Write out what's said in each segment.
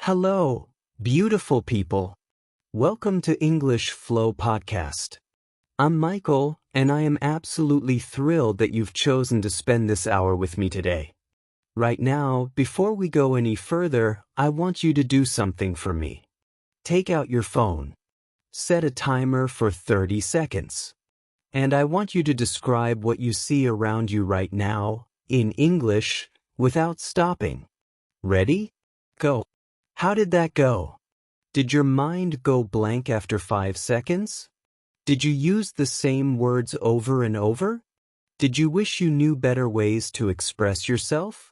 Hello, beautiful people. Welcome to English Flow Podcast. I'm Michael, and I am absolutely thrilled that you've chosen to spend this hour with me today. Right now, before we go any further, I want you to do something for me. Take out your phone. Set a timer for 30 seconds. And I want you to describe what you see around you right now, in English, without stopping. Ready? Go. How did that go? Did your mind go blank after 5 seconds? Did you use the same words over and over? Did you wish you knew better ways to express yourself?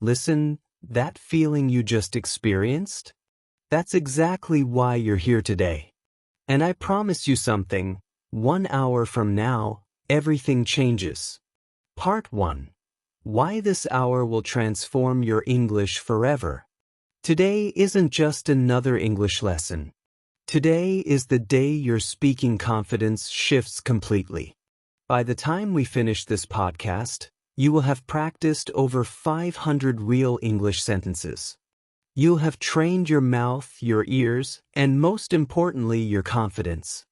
Listen, that feeling you just experienced? That's exactly why you're here today. And I promise you something, 1 hour from now, everything changes. Part 1. Why this hour will transform your English forever. Today isn't just another English lesson. Today is the day your speaking confidence shifts completely. By the time we finish this podcast, you will have practiced over 500 real English sentences. You'll have trained your mouth, your ears, and most importantly, your confidence.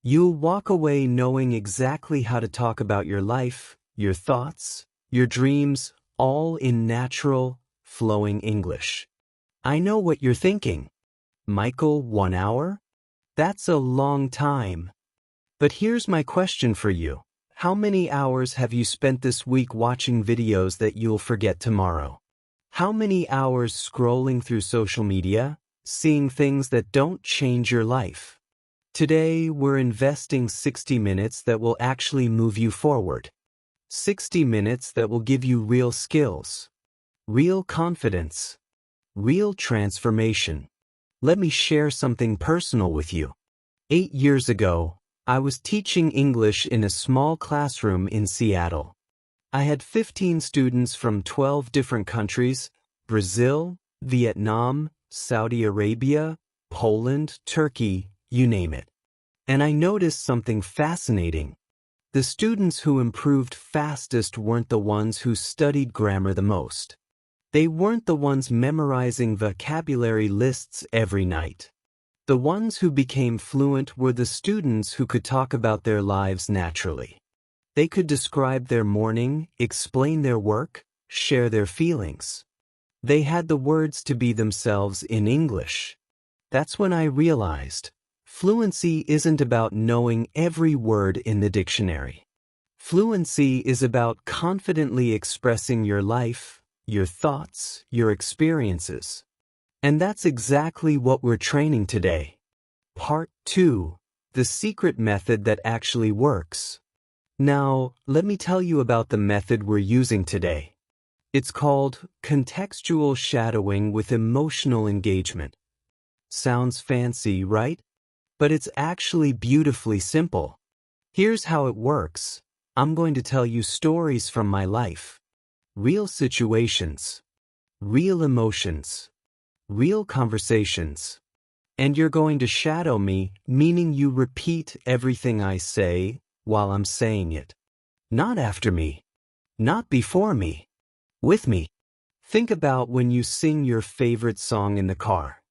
You'll walk away knowing exactly how to talk about your life, your thoughts, your dreams, all in natural, flowing English. I know what you're thinking. Michael, 1 hour? That's a long time. But here's my question for you. How many hours have you spent this week watching videos that you'll forget tomorrow? How many hours scrolling through social media, seeing things that don't change your life? Today, we're investing 60 minutes that will actually move you forward. 60 minutes that will give you real skills, real confidence, real transformation. Let me share something personal with you. 8 years ago, I was teaching English in a small classroom in Seattle. I had 15 students from 12 different countries: Brazil, Vietnam, Saudi Arabia, Poland, Turkey, you name it. And I noticed something fascinating. The students who improved fastest weren't the ones who studied grammar the most. They weren't the ones memorizing vocabulary lists every night. The ones who became fluent were the students who could talk about their lives naturally. They could describe their morning, explain their work, share their feelings. They had the words to be themselves in English. That's when I realized, fluency isn't about knowing every word in the dictionary. Fluency is about confidently expressing your life, your thoughts, your experiences. And that's exactly what we're training today. Part 2. The secret method that actually works. Now, let me tell you about the method we're using today. It's called contextual shadowing with emotional engagement. Sounds fancy, right? But it's actually beautifully simple. Here's how it works. I'm going to tell you stories from my life. Real situations. Real emotions. Real conversations. And you're going to shadow me, meaning you repeat everything I say while I'm saying it. Not after me. Not before me. With me. Think about when you sing your favorite song in the car.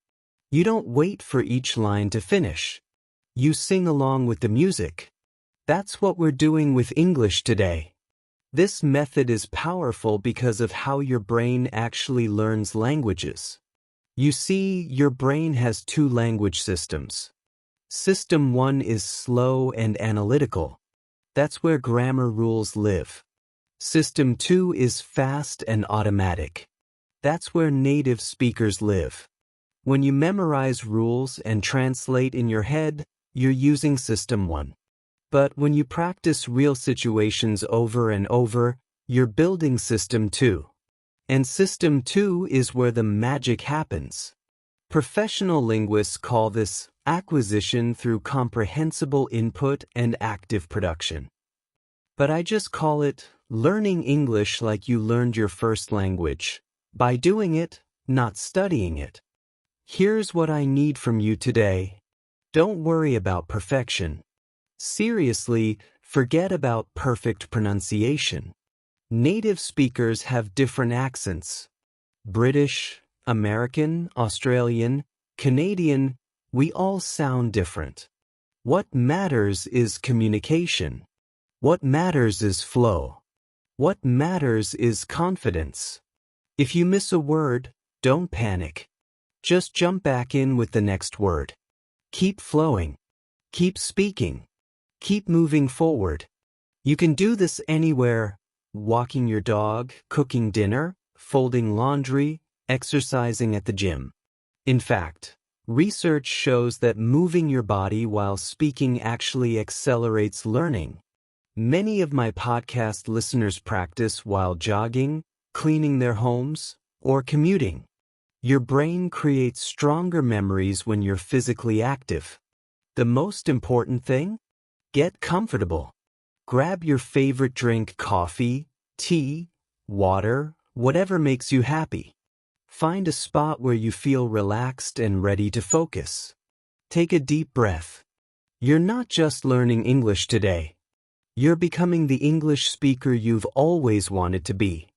You don't wait for each line to finish. You sing along with the music. That's what we're doing with English today. This method is powerful because of how your brain actually learns languages. You see, your brain has 2 language systems. System 1 is slow and analytical. That's where grammar rules live. System 2 is fast and automatic. That's where native speakers live. When you memorize rules and translate in your head, you're using System 1. But when you practice real situations over and over, you're building System 2. And System 2 is where the magic happens. Professional linguists call this acquisition through comprehensible input and active production. But I just call it learning English like you learned your first language, by doing it, not studying it. Here's what I need from you today. Don't worry about perfection. Seriously, forget about perfect pronunciation. Native speakers have different accents. British, American, Australian, Canadian, we all sound different. What matters is communication. What matters is flow. What matters is confidence. If you miss a word, don't panic. Just jump back in with the next word. Keep flowing. Keep speaking. Keep moving forward. You can do this anywhere: walking your dog, cooking dinner, folding laundry, exercising at the gym. In fact, research shows that moving your body while speaking actually accelerates learning. Many of my podcast listeners practice while jogging, cleaning their homes, or commuting. Your brain creates stronger memories when you're physically active. The most important thing? Get comfortable. Grab your favorite drink: coffee, tea, water, whatever makes you happy. Find a spot where you feel relaxed and ready to focus. Take a deep breath. You're not just learning English today. You're becoming the English speaker you've always wanted to be.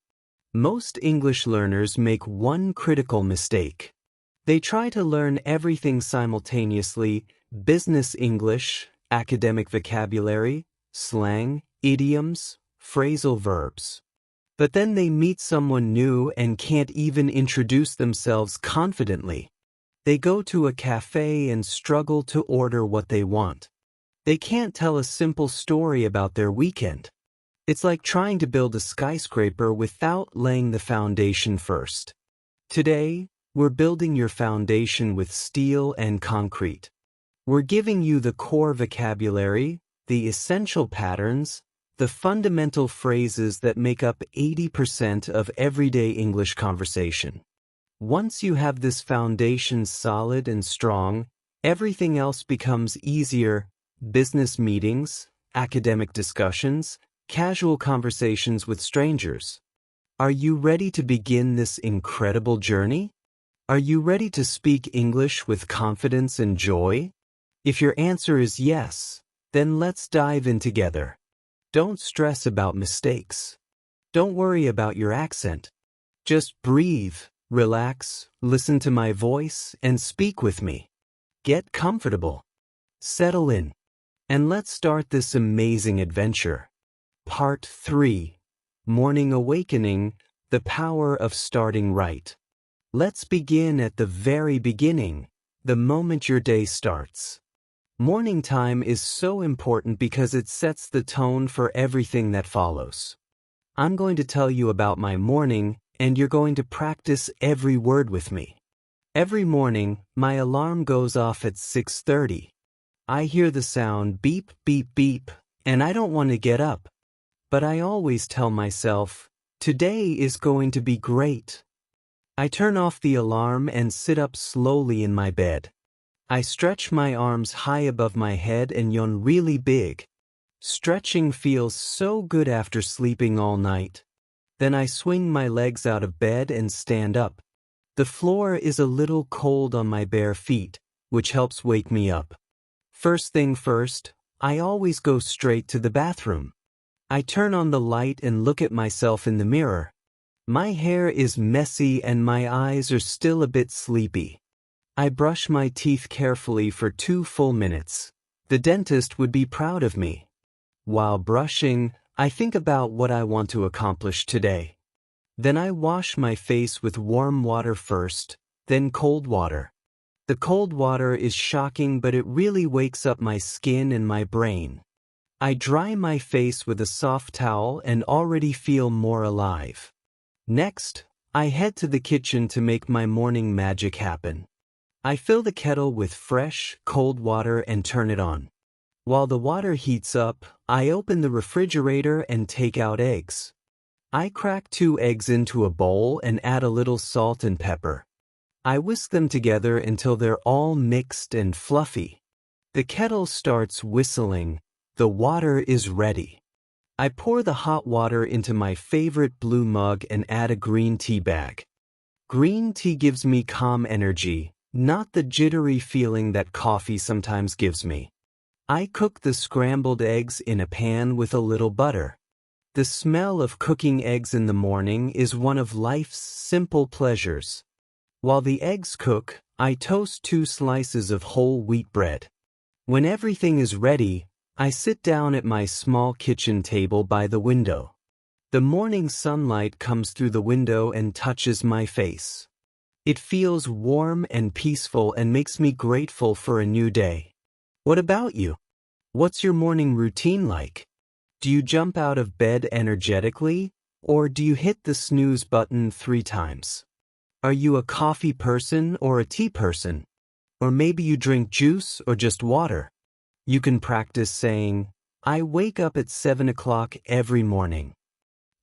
Most English learners make one critical mistake. They try to learn everything simultaneously: business English, academic vocabulary, slang, idioms, phrasal verbs. But then they meet someone new and can't even introduce themselves confidently. They go to a cafe and struggle to order what they want. They can't tell a simple story about their weekend. It's like trying to build a skyscraper without laying the foundation first. Today, we're building your foundation with steel and concrete. We're giving you the core vocabulary, the essential patterns, the fundamental phrases that make up 80% of everyday English conversation. Once you have this foundation solid and strong, everything else becomes easier: business meetings, academic discussions, casual conversations with strangers. Are you ready to begin this incredible journey? Are you ready to speak English with confidence and joy? If your answer is yes, then let's dive in together. Don't stress about mistakes. Don't worry about your accent. Just breathe, relax, listen to my voice, and speak with me. Get comfortable. Settle in. And let's start this amazing adventure. Part 3. Morning Awakening, the Power of Starting Right. Let's begin at the very beginning, the moment your day starts. Morning time is so important because it sets the tone for everything that follows. I'm going to tell you about my morning, and you're going to practice every word with me. Every morning, my alarm goes off at 6:30. I hear the sound beep, beep, beep, and I don't want to get up. But I always tell myself, today is going to be great. I turn off the alarm and sit up slowly in my bed. I stretch my arms high above my head and yawn really big. Stretching feels so good after sleeping all night. Then I swing my legs out of bed and stand up. The floor is a little cold on my bare feet, which helps wake me up. First thing first, I always go straight to the bathroom. I turn on the light and look at myself in the mirror. My hair is messy and my eyes are still a bit sleepy. I brush my teeth carefully for 2 full minutes. The dentist would be proud of me. While brushing, I think about what I want to accomplish today. Then I wash my face with warm water first, then cold water. The cold water is shocking, but it really wakes up my skin and my brain. I dry my face with a soft towel and already feel more alive. Next, I head to the kitchen to make my morning magic happen. I fill the kettle with fresh, cold water and turn it on. While the water heats up, I open the refrigerator and take out eggs. I crack 2 eggs into a bowl and add a little salt and pepper. I whisk them together until they're all mixed and fluffy. The kettle starts whistling. The water is ready. I pour the hot water into my favorite blue mug and add a green tea bag. Green tea gives me calm energy, not the jittery feeling that coffee sometimes gives me. I cook the scrambled eggs in a pan with a little butter. The smell of cooking eggs in the morning is one of life's simple pleasures. While the eggs cook, I toast 2 slices of whole wheat bread. When everything is ready, I sit down at my small kitchen table by the window. The morning sunlight comes through the window and touches my face. It feels warm and peaceful and makes me grateful for a new day. What about you? What's your morning routine like? Do you jump out of bed energetically, or do you hit the snooze button 3 times? Are you a coffee person or a tea person? Or maybe you drink juice or just water? You can practice saying, I wake up at 7 o'clock every morning.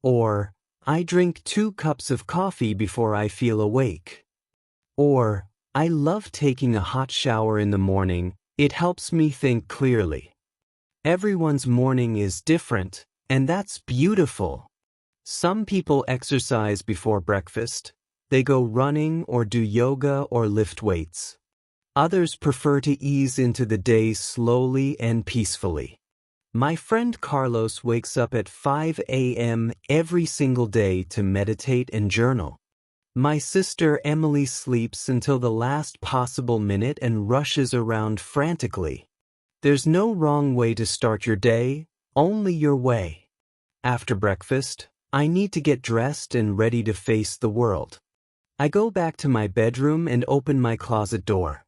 Or, I drink 2 cups of coffee before I feel awake. Or, I love taking a hot shower in the morning. It helps me think clearly. Everyone's morning is different, and that's beautiful. Some people exercise before breakfast. They go running or do yoga or lift weights. Others prefer to ease into the day slowly and peacefully. My friend Carlos wakes up at 5 a.m. every single day to meditate and journal. My sister Emily sleeps until the last possible minute and rushes around frantically. There's no wrong way to start your day, only your way. After breakfast, I need to get dressed and ready to face the world. I go back to my bedroom and open my closet door.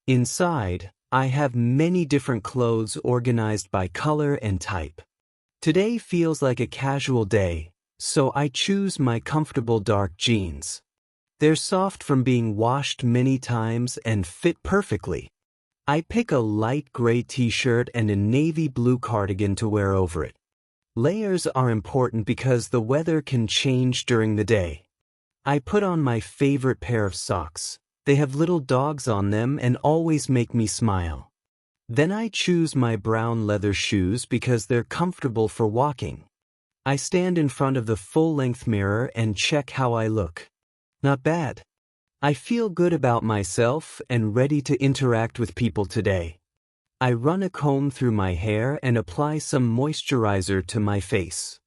Inside, I have many different clothes organized by color and type. Today feels like a casual day, so I choose my comfortable dark jeans. They're soft from being washed many times and fit perfectly. I pick a light gray t-shirt and a navy blue cardigan to wear over it. Layers are important because the weather can change during the day. I put on my favorite pair of socks. They have little dogs on them and always make me smile. Then I choose my brown leather shoes because they're comfortable for walking. I stand in front of the full-length mirror and check how I look. Not bad. I feel good about myself and ready to interact with people today. I run a comb through my hair and apply some moisturizer to my face.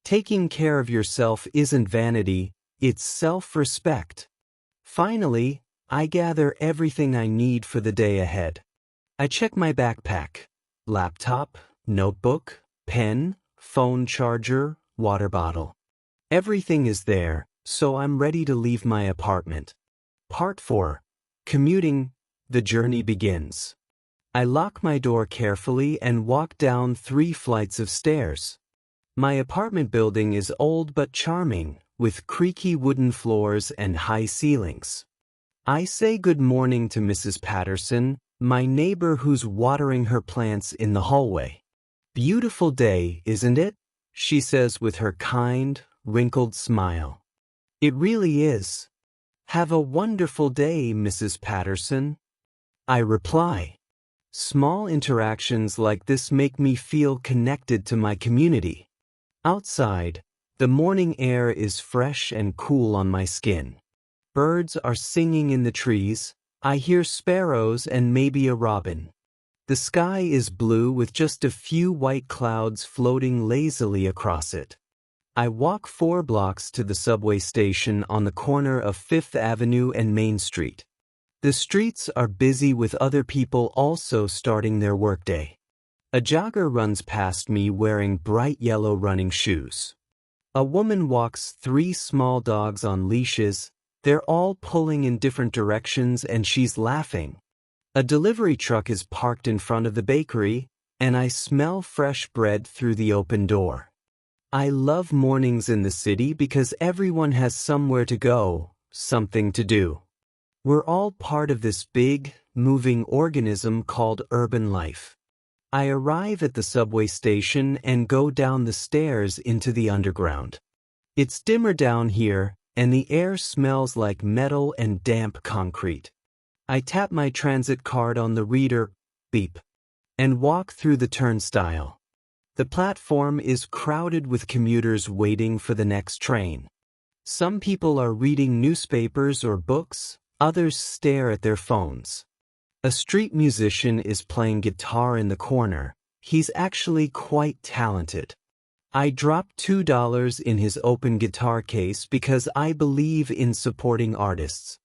Taking care of yourself isn't vanity, it's self-respect. Finally, I gather everything I need for the day ahead. I check my backpack, laptop, notebook, pen, phone charger, water bottle. Everything is there, so I'm ready to leave my apartment. Part 4. Commuting, the journey begins. I lock my door carefully and walk down 3 flights of stairs. My apartment building is old but charming, with creaky wooden floors and high ceilings. I say good morning to Mrs. Patterson, my neighbor who's watering her plants in the hallway. Beautiful day, isn't it? She says with her kind, wrinkled smile. It really is. Have a wonderful day, Mrs. Patterson. I reply. Small interactions like this make me feel connected to my community. Outside, the morning air is fresh and cool on my skin. Birds are singing in the trees. I hear sparrows and maybe a robin. The sky is blue with just a few white clouds floating lazily across it. I walk 4 blocks to the subway station on the corner of 5th Avenue and Main Street. The streets are busy with other people also starting their workday. A jogger runs past me wearing bright yellow running shoes. A woman walks 3 small dogs on leashes. They're all pulling in different directions and she's laughing. A delivery truck is parked in front of the bakery, and I smell fresh bread through the open door. I love mornings in the city because everyone has somewhere to go, something to do. We're all part of this big, moving organism called urban life. I arrive at the subway station and go down the stairs into the underground. It's dimmer down here, and the air smells like metal and damp concrete. I tap my transit card on the reader, beep, and walk through the turnstile. The platform is crowded with commuters waiting for the next train. Some people are reading newspapers or books, others stare at their phones. A street musician is playing guitar in the corner. He's actually quite talented. I dropped $2 in his open guitar case because I believe in supporting artists.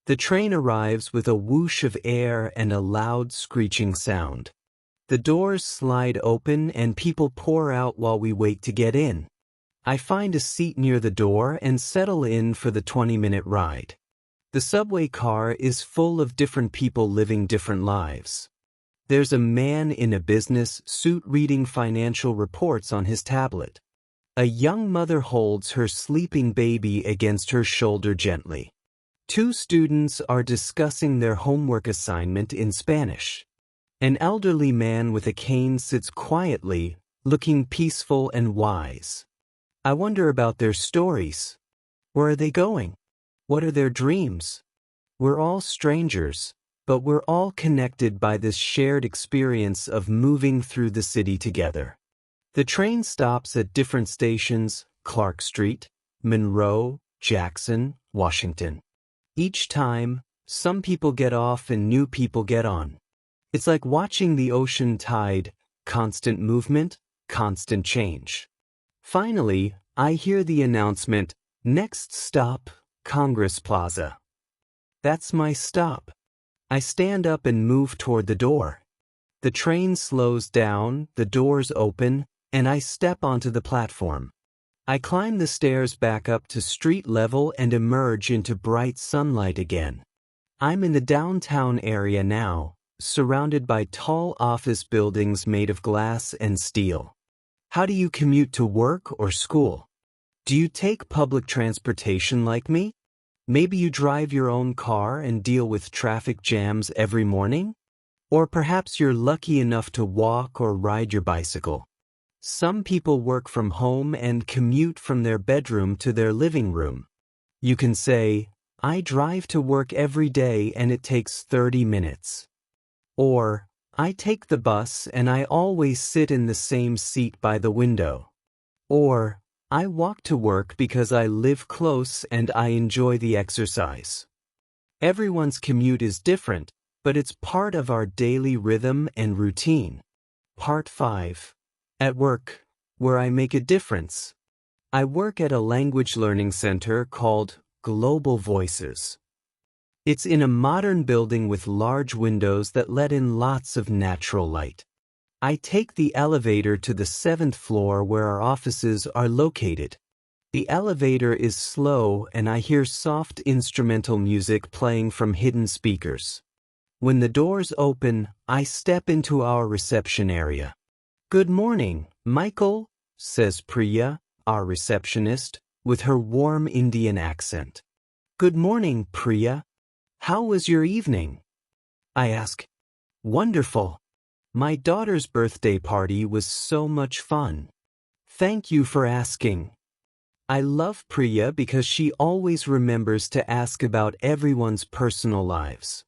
The train arrives with a whoosh of air and a loud screeching sound. The doors slide open and people pour out while we wait to get in. I find a seat near the door and settle in for the 20-minute ride. The subway car is full of different people living different lives. There's a man in a business suit reading financial reports on his tablet. A young mother holds her sleeping baby against her shoulder gently. Two students are discussing their homework assignment in Spanish. An elderly man with a cane sits quietly, looking peaceful and wise. I wonder about their stories. Where are they going? What are their dreams? We're all strangers, but we're all connected by this shared experience of moving through the city together. The train stops at different stations: Clark Street, Monroe, Jackson, Washington. Each time, some people get off and new people get on. It's like watching the ocean tide, constant movement, constant change. Finally, I hear the announcement, "Next stop, Congress Plaza." That's my stop. I stand up and move toward the door. The train slows down, the doors open, and I step onto the platform. I climb the stairs back up to street level and emerge into bright sunlight again. I'm in the downtown area now, surrounded by tall office buildings made of glass and steel. How do you commute to work or school? Do you take public transportation like me? Maybe you drive your own car and deal with traffic jams every morning? Or perhaps you're lucky enough to walk or ride your bicycle. Some people work from home and commute from their bedroom to their living room. You can say, "I drive to work every day and it takes 30 minutes. Or, "I take the bus and I always sit in the same seat by the window." Or, "I walk to work because I live close and I enjoy the exercise." Everyone's commute is different, but it's part of our daily rhythm and routine. Part 5. At work, where I make a difference. I work at a language learning center called Global Voices. It's in a modern building with large windows that let in lots of natural light. I take the elevator to the 7th floor where our offices are located. The elevator is slow and I hear soft instrumental music playing from hidden speakers. When the doors open, I step into our reception area. "Good morning, Michael," says Priya, our receptionist, with her warm Indian accent. "Good morning, Priya. How was your evening?" I ask. "Wonderful. My daughter's birthday party was so much fun. Thank you for asking." I love Priya because she always remembers to ask about everyone's personal lives.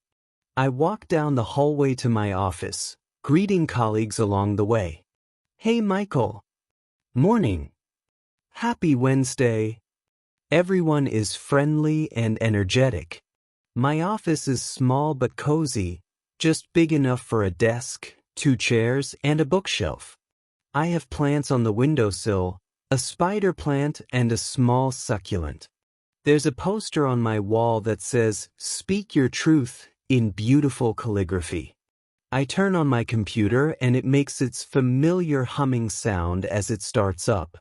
I walk down the hallway to my office, greeting colleagues along the way. "Hey, Michael." "Morning." "Happy Wednesday." Everyone is friendly and energetic. My office is small but cozy, just big enough for a desk, 2 chairs, and a bookshelf. I have plants on the windowsill, a spider plant, and a small succulent. There's a poster on my wall that says, "Speak your truth," in beautiful calligraphy. I turn on my computer and it makes its familiar humming sound as it starts up.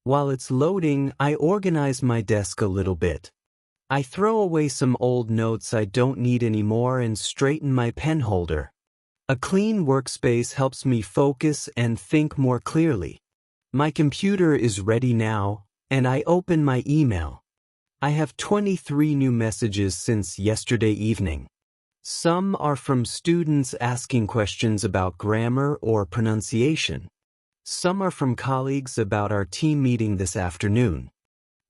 While it's loading, I organize my desk a little bit. I throw away some old notes I don't need anymore and straighten my pen holder. A clean workspace helps me focus and think more clearly. My computer is ready now, and I open my email. I have 23 new messages since yesterday evening. Some are from students asking questions about grammar or pronunciation. Some are from colleagues about our team meeting this afternoon.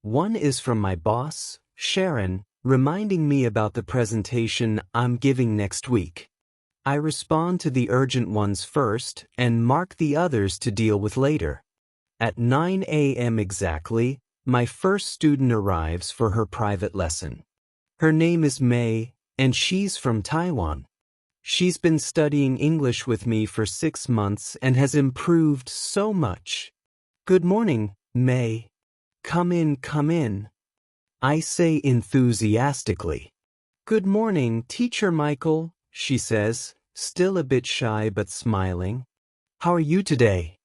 One is from my boss, Sharon, reminding me about the presentation I'm giving next week. I respond to the urgent ones first and mark the others to deal with later. At 9 a.m. exactly, my first student arrives for her private lesson. Her name is May, and she's from Taiwan. She's been studying English with me for 6 months and has improved so much. "Good morning, May." Come in, come in," I say enthusiastically. Good morning, Teacher Michael, she says, still a bit shy but smiling. How are you today?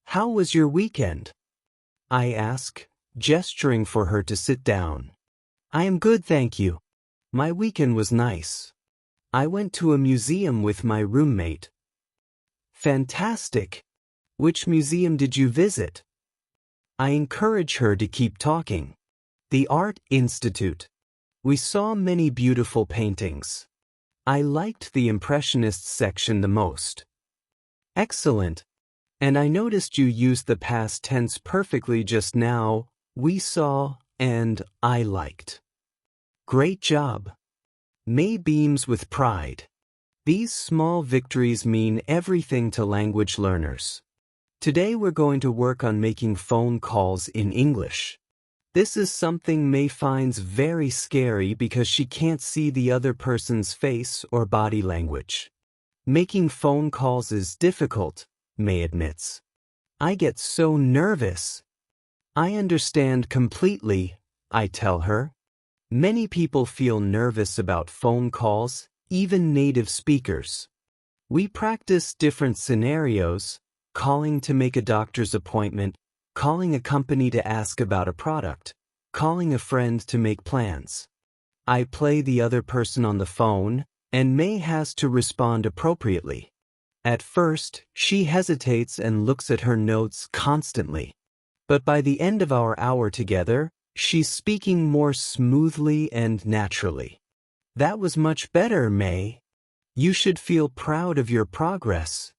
How was your weekend? I ask, gesturing for her to sit down. I am good, thank you. My weekend was nice. I went to a museum with my roommate. Fantastic! Which museum did you visit? I encourage her to keep talking. The Art Institute. We saw many beautiful paintings. I liked the Impressionists section the most. Excellent. And I noticed you used the past tense perfectly just now. We saw and I liked. Great job. May beams with pride. These small victories mean everything to language learners. Today we're going to work on making phone calls in English. This is something May finds very scary because she can't see the other person's face or body language. Making phone calls is difficult, May admits. I get so nervous. I understand completely, I tell her. Many people feel nervous about phone calls, even native speakers. We practice different scenarios, calling to make a doctor's appointment, calling a company to ask about a product, calling a friend to make plans. I play the other person on the phone, and May has to respond appropriately. At first, she hesitates and looks at her notes constantly. But by the end of our hour together, she's speaking more smoothly and naturally. That was much better, May. You should feel proud of your progress.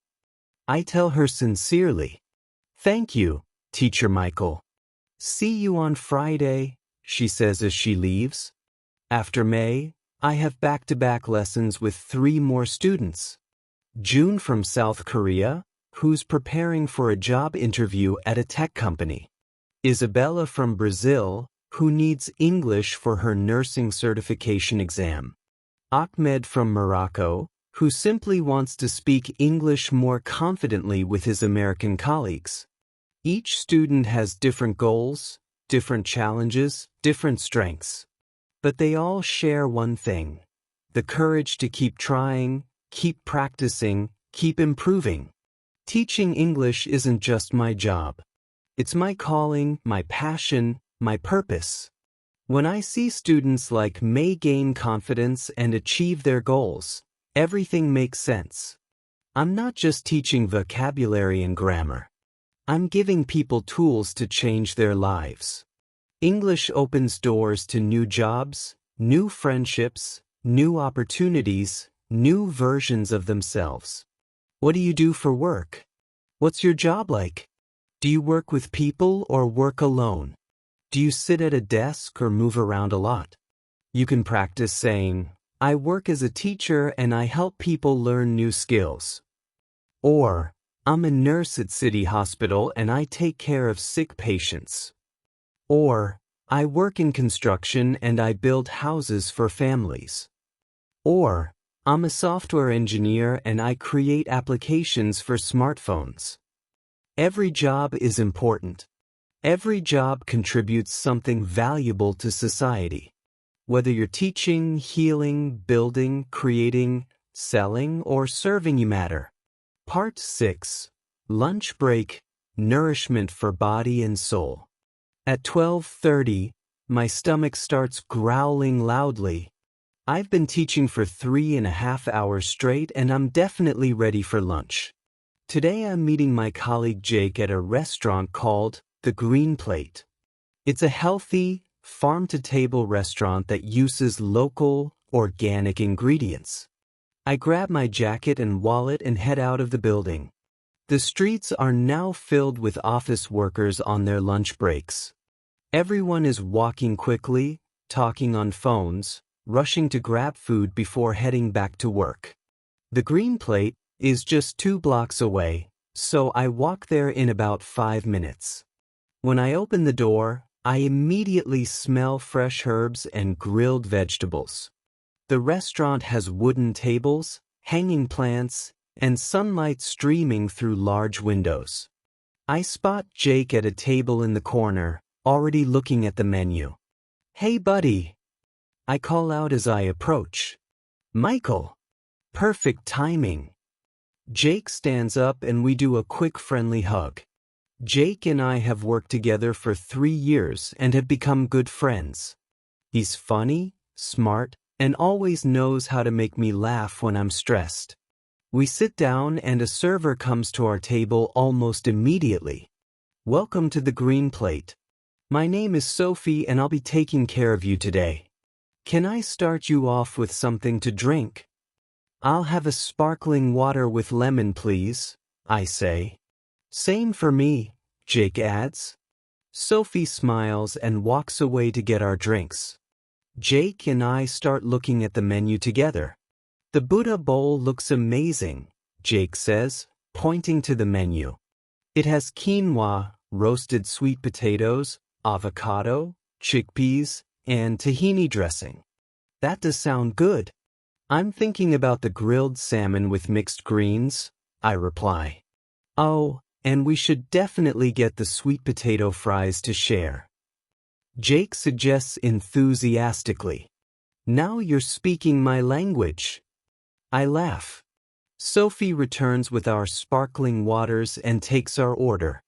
I tell her sincerely. Thank you, Teacher Michael. See you on Friday, she says as she leaves. After May, I have back-to-back lessons with 3 more students. June from South Korea, who's preparing for a job interview at a tech company. Isabella from Brazil, who needs English for her nursing certification exam. Ahmed from Morocco, who simply wants to speak English more confidently with his American colleagues. Each student has different goals, different challenges, different strengths. But they all share one thing: the courage to keep trying, keep practicing, keep improving. Teaching English isn't just my job. It's my calling, my passion, my purpose. When I see students like May gain confidence and achieve their goals, everything makes sense. I'm not just teaching vocabulary and grammar. I'm giving people tools to change their lives. English opens doors to new jobs, new friendships, new opportunities, new versions of themselves. What do you do for work? What's your job like? Do you work with people or work alone? Do you sit at a desk or move around a lot? You can practice saying, I work as a teacher and I help people learn new skills. Or, I'm a nurse at City Hospital and I take care of sick patients. Or, I work in construction and I build houses for families. Or, I'm a software engineer and I create applications for smartphones. Every job is important. Every job contributes something valuable to society. Whether you're teaching, healing, building, creating, selling, or serving, you matter. Part 6. Lunch break, nourishment for body and soul. At 12:30, my stomach starts growling loudly. I've been teaching for 3.5 hours straight and I'm definitely ready for lunch. Today I'm meeting my colleague Jake at a restaurant called The Green Plate. It's a healthy, farm-to-table restaurant that uses local, organic ingredients. I grab my jacket and wallet and head out of the building. The streets are now filled with office workers on their lunch breaks. Everyone is walking quickly, talking on phones, rushing to grab food before heading back to work. The Green Plate is just 2 blocks away, so I walk there in about 5 minutes. When I open the door, I immediately smell fresh herbs and grilled vegetables. The restaurant has wooden tables, hanging plants, and sunlight streaming through large windows. I spot Jake at a table in the corner, already looking at the menu. Hey buddy! I call out as I approach. Michael! Perfect timing. Jake stands up and we do a quick friendly hug. Jake and I have worked together for 3 years and have become good friends. He's funny, smart, and always knows how to make me laugh when I'm stressed. We sit down and a server comes to our table almost immediately. Welcome to the green plate. My name is Sophie and I'll be taking care of you today. Can I start you off with something to drink? I'll have a sparkling water with lemon, please, I say. Same for me, Jake adds. Sophie smiles and walks away to get our drinks. Jake and I start looking at the menu together. The Buddha bowl looks amazing, Jake says, pointing to the menu. It has quinoa, roasted sweet potatoes, avocado, chickpeas, and tahini dressing. That does sound good. I'm thinking about the grilled salmon with mixed greens, I reply. Oh, and we should definitely get the sweet potato fries to share. Jake suggests enthusiastically. Now you're speaking my language. I laugh. Sophie returns with our sparkling waters and takes our order.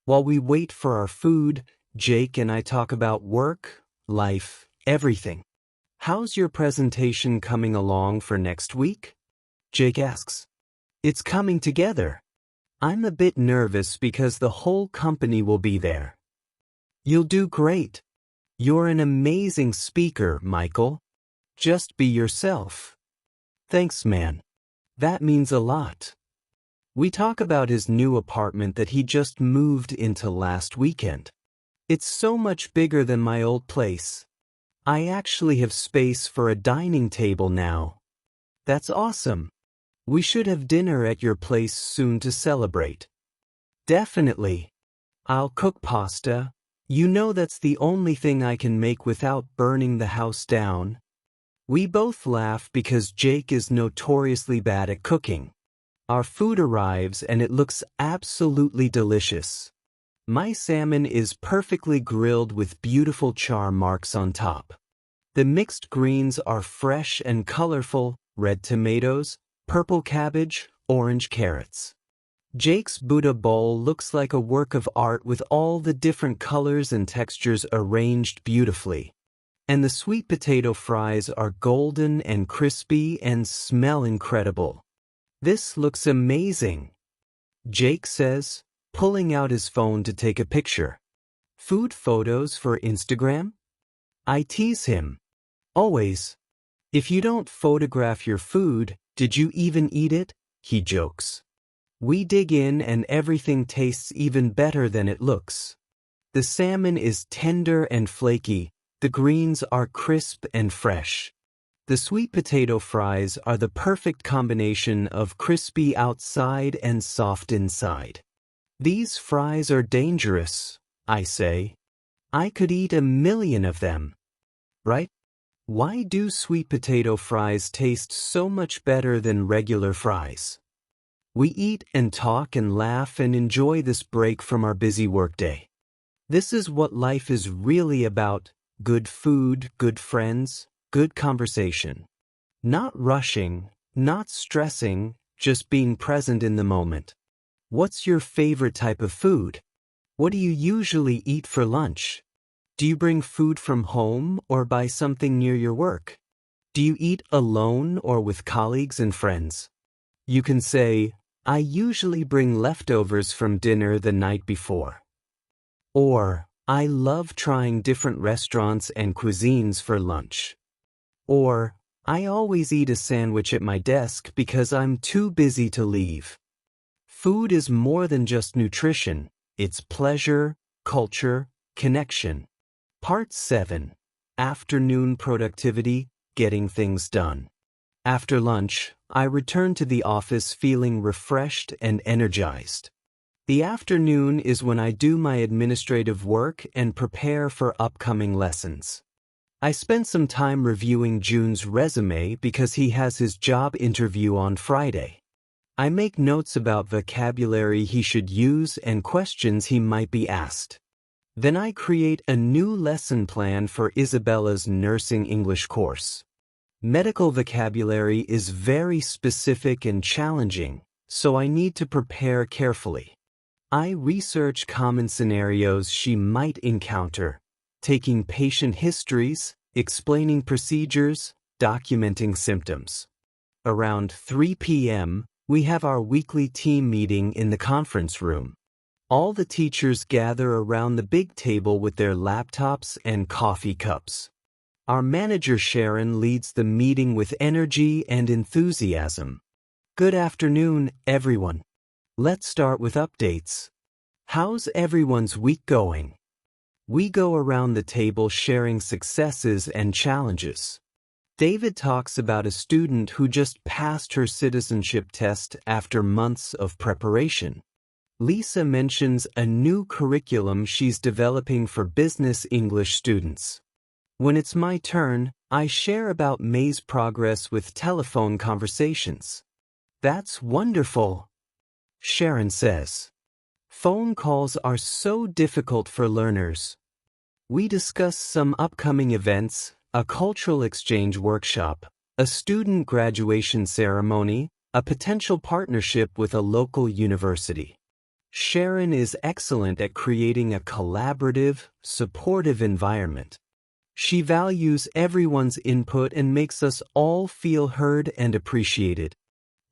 While we wait for our food, Jake and I talk about work, life, everything. How's your presentation coming along for next week? Jake asks. It's coming together. I'm a bit nervous because the whole company will be there. You'll do great. You're an amazing speaker, Michael. Just be yourself. Thanks, man. That means a lot. We talk about his new apartment that he just moved into last weekend. It's so much bigger than my old place. I actually have space for a dining table now. That's awesome. We should have dinner at your place soon to celebrate. Definitely. I'll cook pasta. You know that's the only thing I can make without burning the house down. We both laugh because Jake is notoriously bad at cooking. Our food arrives and it looks absolutely delicious. My salmon is perfectly grilled with beautiful char marks on top. The mixed greens are fresh and colorful, red tomatoes, purple cabbage, orange carrots. Jake's Buddha bowl looks like a work of art with all the different colors and textures arranged beautifully. And the sweet potato fries are golden and crispy and smell incredible. This looks amazing, Jake says, pulling out his phone to take a picture. Food photos for Instagram? I tease him. Always. If you don't photograph your food, did you even eat it? He jokes. We dig in and everything tastes even better than it looks. The salmon is tender and flaky, the greens are crisp and fresh. The sweet potato fries are the perfect combination of crispy outside and soft inside. These fries are dangerous, I say. I could eat 1,000,000 of them. Right? Why do sweet potato fries taste so much better than regular fries? We eat and talk and laugh and enjoy this break from our busy workday. This is what life is really about: good food, good friends, good conversation. Not rushing, not stressing, just being present in the moment. What's your favorite type of food? What do you usually eat for lunch? Do you bring food from home or buy something near your work? Do you eat alone or with colleagues and friends? You can say, I usually bring leftovers from dinner the night before. Or, I love trying different restaurants and cuisines for lunch. Or, I always eat a sandwich at my desk because I'm too busy to leave. Food is more than just nutrition. It's pleasure, culture, connection. Part 7. Afternoon productivity, getting things done. After lunch, I return to the office feeling refreshed and energized. The afternoon is when I do my administrative work and prepare for upcoming lessons. I spent some time reviewing June's resume because he has his job interview on Friday. I make notes about vocabulary he should use and questions he might be asked. Then I create a new lesson plan for Isabella's nursing English course. Medical vocabulary is very specific and challenging, so I need to prepare carefully. I research common scenarios she might encounter, taking patient histories, explaining procedures, documenting symptoms. Around 3 p.m., we have our weekly team meeting in the conference room. All the teachers gather around the big table with their laptops and coffee cups. Our manager Sharon leads the meeting with energy and enthusiasm. Good afternoon, everyone. Let's start with updates. How's everyone's week going? We go around the table sharing successes and challenges. David talks about a student who just passed her citizenship test after months of preparation. Lisa mentions a new curriculum she's developing for business English students. When it's my turn, I share about May's progress with telephone conversations. That's wonderful, Sharon says. Phone calls are so difficult for learners. We discuss some upcoming events, a cultural exchange workshop, a student graduation ceremony, a potential partnership with a local university. Sharon is excellent at creating a collaborative, supportive environment. She values everyone's input and makes us all feel heard and appreciated.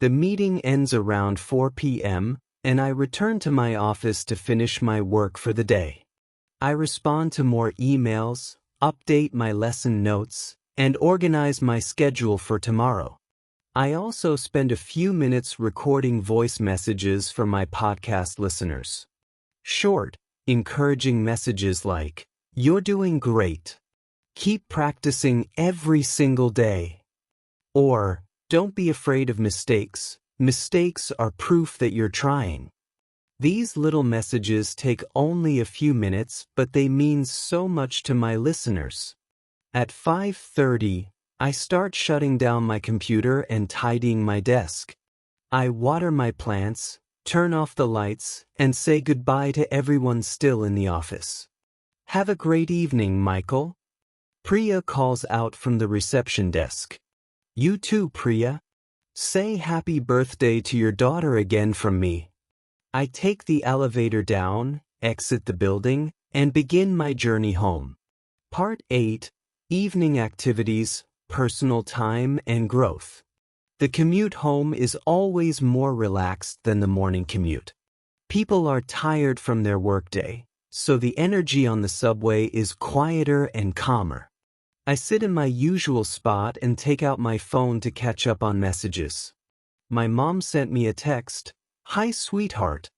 The meeting ends around 4 p.m., and I return to my office to finish my work for the day. I respond to more emails, update my lesson notes, and organize my schedule for tomorrow. I also spend a few minutes recording voice messages for my podcast listeners. Short, encouraging messages like, "You're doing great. Keep practicing every single day." Or, "Don't be afraid of mistakes. Mistakes are proof that you're trying." These little messages take only a few minutes, but they mean so much to my listeners. At 5:30, I start shutting down my computer and tidying my desk. I water my plants, turn off the lights, and say goodbye to everyone still in the office. "Have a great evening, Michael." Priya calls out from the reception desk. "You too, Priya. Say happy birthday to your daughter again from me." I take the elevator down, exit the building, and begin my journey home. Part 8, Evening Activities, Personal Time and Growth. The commute home is always more relaxed than the morning commute. People are tired from their workday, so the energy on the subway is quieter and calmer. I sit in my usual spot and take out my phone to catch up on messages. My mom sent me a text. "Hi, sweetheart.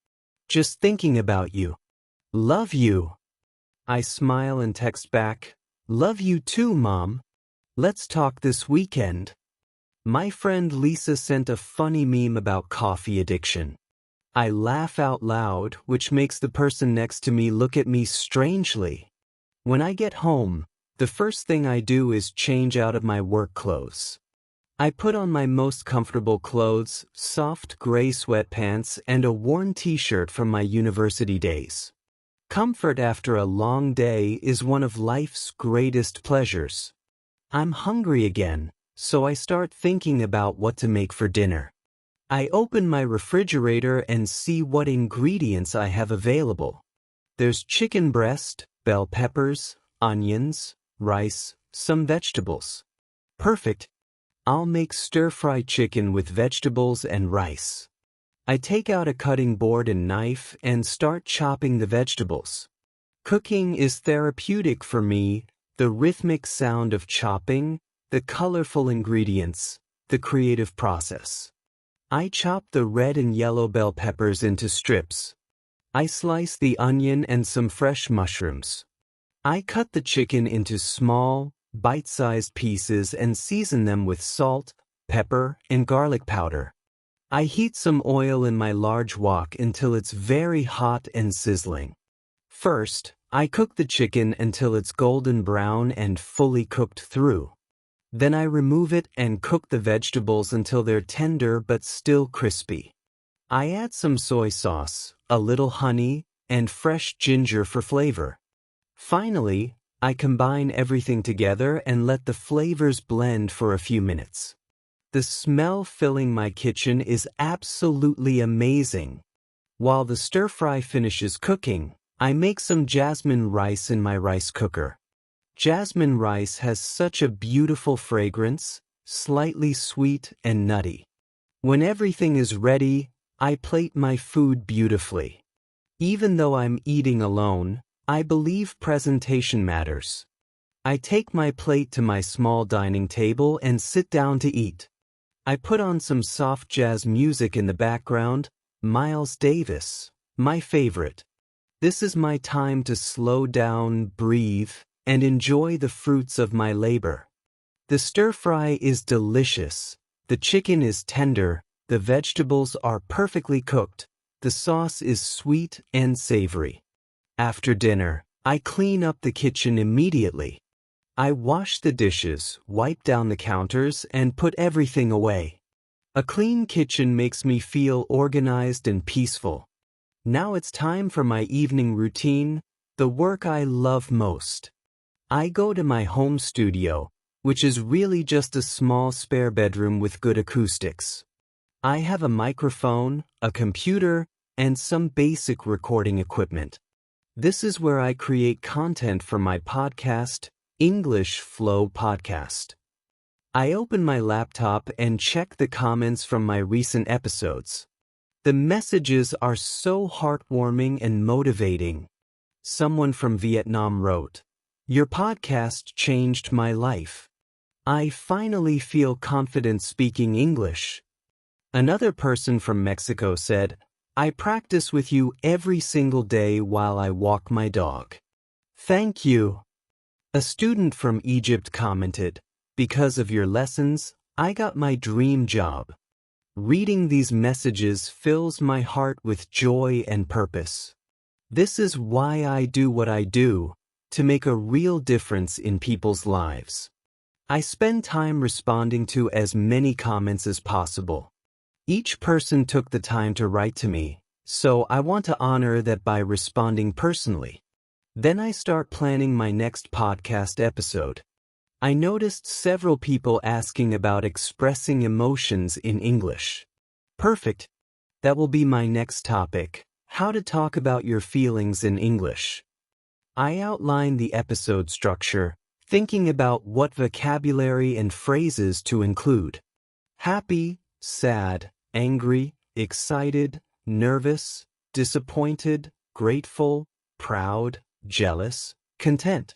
Just thinking about you. Love you." I smile and text back, "Love you too, Mom. Let's talk this weekend." My friend Lisa sent a funny meme about coffee addiction. I laugh out loud, which makes the person next to me look at me strangely. When I get home, the first thing I do is change out of my work clothes. I put on my most comfortable clothes, soft gray sweatpants, and a worn t-shirt from my university days. Comfort after a long day is one of life's greatest pleasures. I'm hungry again, so I start thinking about what to make for dinner. I open my refrigerator and see what ingredients I have available. There's chicken breast, bell peppers, onions, rice, some vegetables. Perfect. I'll make stir-fry chicken with vegetables and rice. I take out a cutting board and knife and start chopping the vegetables. Cooking is therapeutic for me, the rhythmic sound of chopping, the colorful ingredients, the creative process. I chop the red and yellow bell peppers into strips. I slice the onion and some fresh mushrooms. I cut the chicken into small, bite-sized pieces and season them with salt, pepper, and garlic powder. I heat some oil in my large wok until it's very hot and sizzling. First, I cook the chicken until it's golden brown and fully cooked through. Then I remove it and cook the vegetables until they're tender but still crispy. I add some soy sauce, a little honey, and fresh ginger for flavor. Finally, I combine everything together and let the flavors blend for a few minutes. The smell filling my kitchen is absolutely amazing. While the stir-fry finishes cooking, I make some jasmine rice in my rice cooker. Jasmine rice has such a beautiful fragrance, slightly sweet and nutty. When everything is ready, I plate my food beautifully. Even though I'm eating alone, I believe presentation matters. I take my plate to my small dining table and sit down to eat. I put on some soft jazz music in the background, Miles Davis, my favorite. This is my time to slow down, breathe, and enjoy the fruits of my labor. The stir-fry is delicious. The chicken is tender, the vegetables are perfectly cooked, the sauce is sweet and savory. After dinner, I clean up the kitchen immediately. I wash the dishes, wipe down the counters, and put everything away. A clean kitchen makes me feel organized and peaceful. Now it's time for my evening routine, the work I love most. I go to my home studio, which is really just a small spare bedroom with good acoustics. I have a microphone, a computer, and some basic recording equipment. This is where I create content for my podcast, English Flow Podcast. I open my laptop and check the comments from my recent episodes. The messages are so heartwarming and motivating. Someone from Vietnam wrote, "Your podcast changed my life. I finally feel confident speaking English." Another person from Mexico said, "I practice with you every single day while I walk my dog." Thank you. A student from Egypt commented, "Because of your lessons, I got my dream job." Reading these messages fills my heart with joy and purpose. This is why I do what I do, to make a real difference in people's lives. I spend time responding to as many comments as possible. Each person took the time to write to me, so I want to honor that by responding personally. Then I start planning my next podcast episode. I noticed several people asking about expressing emotions in English. Perfect. That will be my next topic, how to talk about your feelings in English. I outline the episode structure, thinking about what vocabulary and phrases to include. Happy, sad, angry, excited, nervous, disappointed, grateful, proud, jealous, content.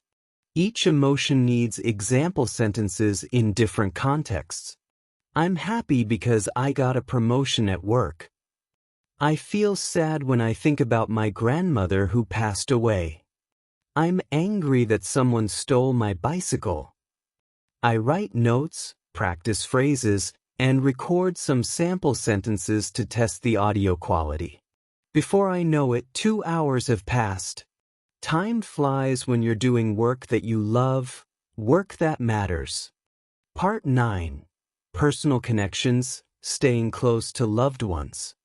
Each emotion needs example sentences in different contexts. I'm happy because I got a promotion at work. I feel sad when I think about my grandmother who passed away. I'm angry that someone stole my bicycle. I write notes, practice phrases, and record some sample sentences to test the audio quality. Before I know it, 2 hours have passed. Time flies when you're doing work that you love, work that matters. Part 9. Personal connections, staying close to loved ones.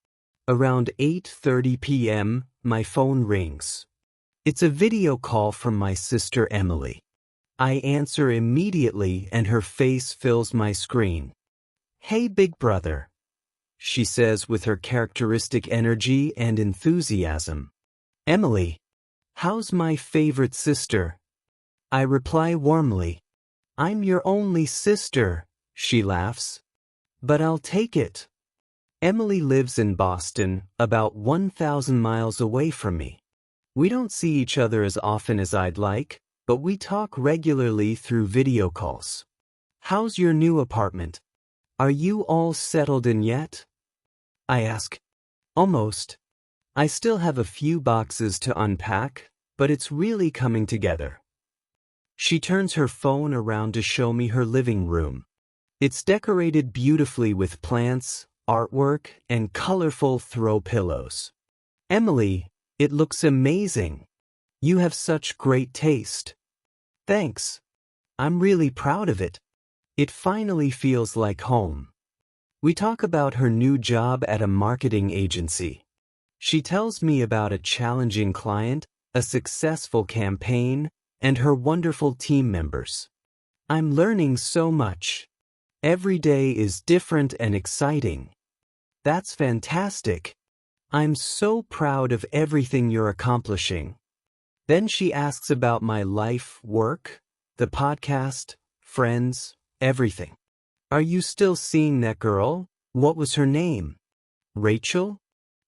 Around 8:30 p.m., my phone rings. It's a video call from my sister Emily. I answer immediately and her face fills my screen. "Hey, big brother," she says with her characteristic energy and enthusiasm. "Emily, how's my favorite sister?" I reply warmly. "I'm your only sister," she laughs. "But I'll take it." Emily lives in Boston, about 1,000 miles away from me. We don't see each other as often as I'd like, but we talk regularly through video calls. "How's your new apartment? Are you all settled in yet?" I ask. "Almost. I still have a few boxes to unpack, but it's really coming together." She turns her phone around to show me her living room. It's decorated beautifully with plants, artwork, and colorful throw pillows. "Emily, it looks amazing. You have such great taste." "Thanks. I'm really proud of it. It finally feels like home." We talk about her new job at a marketing agency. She tells me about a challenging client, a successful campaign, and her wonderful team members. I'm learning so much. Every day is different and exciting. That's fantastic. I'm so proud of everything you're accomplishing. Then she asks about my life, work, the podcast, friends, everything. Are you still seeing that girl? What was her name? Rachel?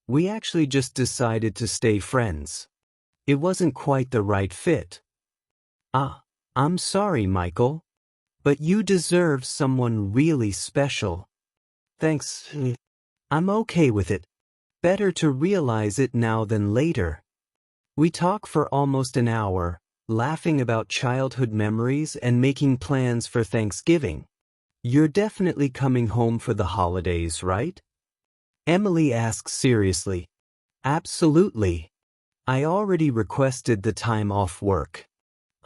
We actually just decided to stay friends. It wasn't quite the right fit. Ah, I'm sorry, Michael. But you deserve someone really special. Thanks. I'm okay with it. Better to realize it now than later. We talk for almost an hour, laughing about childhood memories and making plans for Thanksgiving. You're definitely coming home for the holidays, right? Emily asks seriously. Absolutely. I already requested the time off work.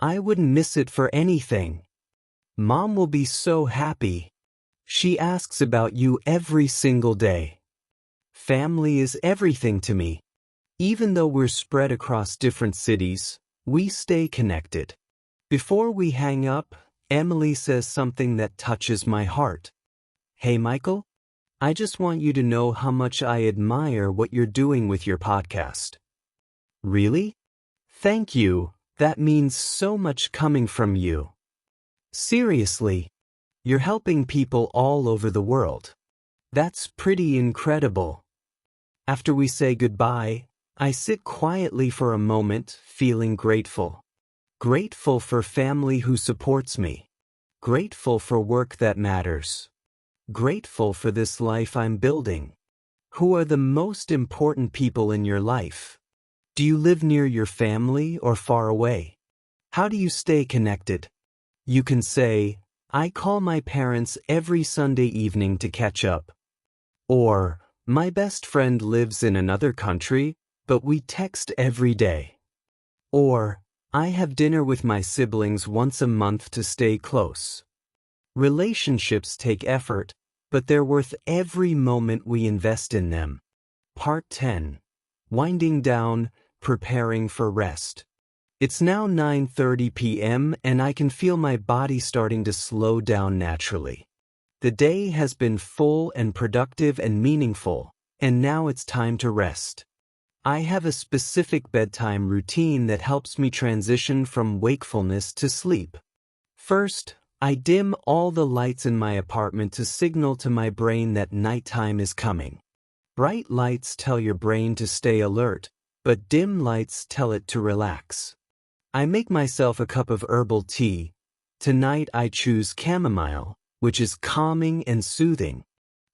I wouldn't miss it for anything. Mom will be so happy. She asks about you every single day. Family is everything to me. Even though we're spread across different cities, we stay connected. Before we hang up, Emily says something that touches my heart. Hey, Michael, I just want you to know how much I admire what you're doing with your podcast. Really? Thank you. That means so much coming from you. Seriously, you're helping people all over the world. That's pretty incredible. After we say goodbye, I sit quietly for a moment, feeling grateful. Grateful for family who supports me. Grateful for work that matters. Grateful for this life I'm building. Who are the most important people in your life? Do you live near your family or far away? How do you stay connected? You can say, I call my parents every Sunday evening to catch up. Or, my best friend lives in another country, but we text every day. Or, I have dinner with my siblings once a month to stay close. Relationships take effort, but they're worth every moment we invest in them. Part 10. Winding down, preparing for rest. It's now 9:30 p.m. and I can feel my body starting to slow down naturally. The day has been full and productive and meaningful, and now it's time to rest. I have a specific bedtime routine that helps me transition from wakefulness to sleep. First, I dim all the lights in my apartment to signal to my brain that nighttime is coming. Bright lights tell your brain to stay alert, but dim lights tell it to relax. I make myself a cup of herbal tea. Tonight I choose chamomile, which is calming and soothing.